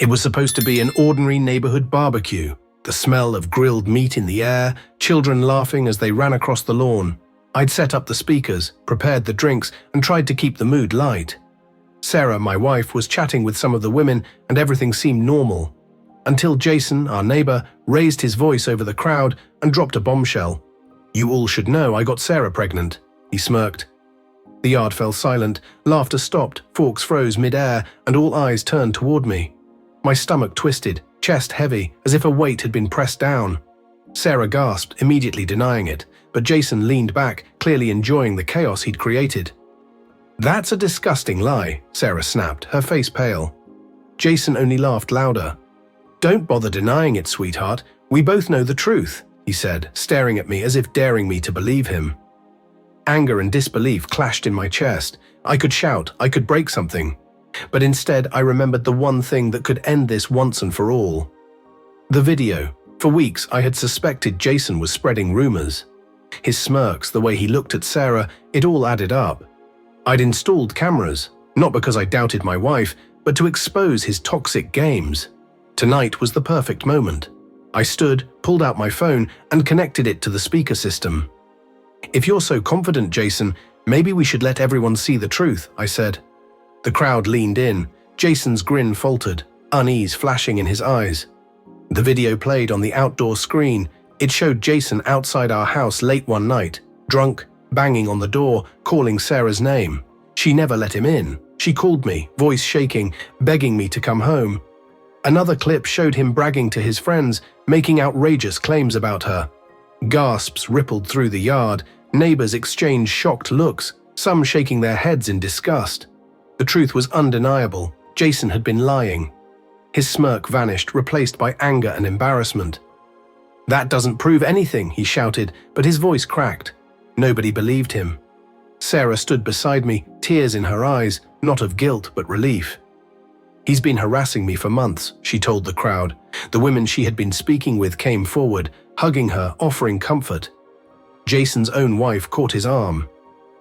It was supposed to be an ordinary neighborhood barbecue, the smell of grilled meat in the air, children laughing as they ran across the lawn. I'd set up the speakers, prepared the drinks, and tried to keep the mood light. Sarah, my wife, was chatting with some of the women, and everything seemed normal. Until Jason, our neighbor, raised his voice over the crowd and dropped a bombshell. "You all should know I got Sarah pregnant," he smirked. The yard fell silent, laughter stopped, forks froze mid-air, and all eyes turned toward me. My stomach twisted, chest heavy, as if a weight had been pressed down. Sarah gasped, immediately denying it, but Jason leaned back, clearly enjoying the chaos he'd created. "That's a disgusting lie," Sarah snapped, her face pale. Jason only laughed louder. "Don't bother denying it, sweetheart. We both know the truth," he said, staring at me as if daring me to believe him. Anger and disbelief clashed in my chest. I could shout, I could break something. But instead, I remembered the one thing that could end this once and for all. The video. For weeks, I had suspected Jason was spreading rumors. His smirks, the way he looked at Sarah, it all added up. I'd installed cameras, not because I doubted my wife, but to expose his toxic games. Tonight was the perfect moment. I stood, pulled out my phone, and connected it to the speaker system. "If you're so confident, Jason, maybe we should let everyone see the truth," I said. The crowd leaned in. Jason's grin faltered, unease flashing in his eyes. The video played on the outdoor screen. It showed Jason outside our house late one night, drunk, banging on the door, calling Sarah's name. She never let him in. She called me, voice shaking, begging me to come home. Another clip showed him bragging to his friends, making outrageous claims about her. Gasps rippled through the yard. Neighbors exchanged shocked looks, some shaking their heads in disgust. The truth was undeniable. Jason had been lying. His smirk vanished, replaced by anger and embarrassment. "That doesn't prove anything," he shouted, but his voice cracked. Nobody believed him. Sarah stood beside me, tears in her eyes, not of guilt but relief. "He's been harassing me for months," she told the crowd. The women she had been speaking with came forward, hugging her, offering comfort. Jason's own wife caught his arm.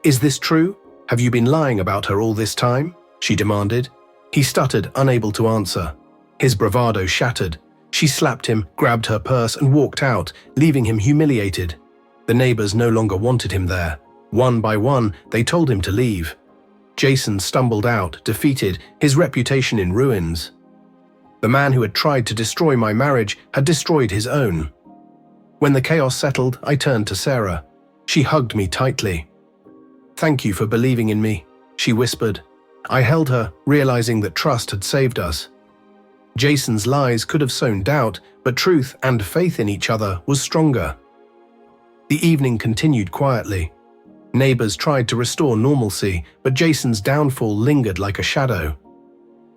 "Is this true? Have you been lying about her all this time?" she demanded. He stuttered, unable to answer. His bravado shattered. She slapped him, grabbed her purse, and walked out, leaving him humiliated. The neighbors no longer wanted him there. One by one, they told him to leave. Jason stumbled out, defeated, his reputation in ruins. The man who had tried to destroy my marriage had destroyed his own. When the chaos settled, I turned to Sarah. She hugged me tightly. "Thank you for believing in me," she whispered. I held her, realizing that trust had saved us. Jason's lies could have sown doubt, but truth and faith in each other was stronger. The evening continued quietly. Neighbors tried to restore normalcy, but Jason's downfall lingered like a shadow.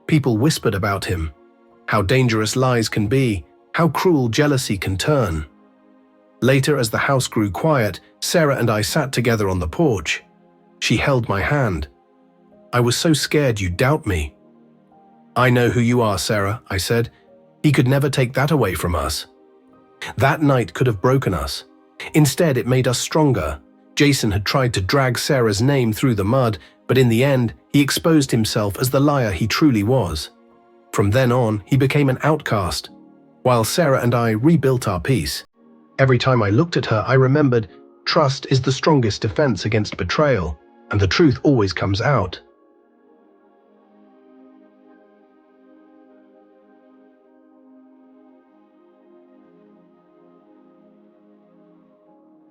People whispered about him, how dangerous lies can be, how cruel jealousy can turn. Later, as the house grew quiet, Sarah and I sat together on the porch. She held my hand. "I was so scared you'd doubt me." "I know who you are, Sarah," I said. "He could never take that away from us." That night could have broken us. Instead, it made us stronger. Jason had tried to drag Sarah's name through the mud, but in the end, he exposed himself as the liar he truly was. From then on, he became an outcast, while Sarah and I rebuilt our peace. Every time I looked at her, I remembered, trust is the strongest defense against betrayal, and the truth always comes out.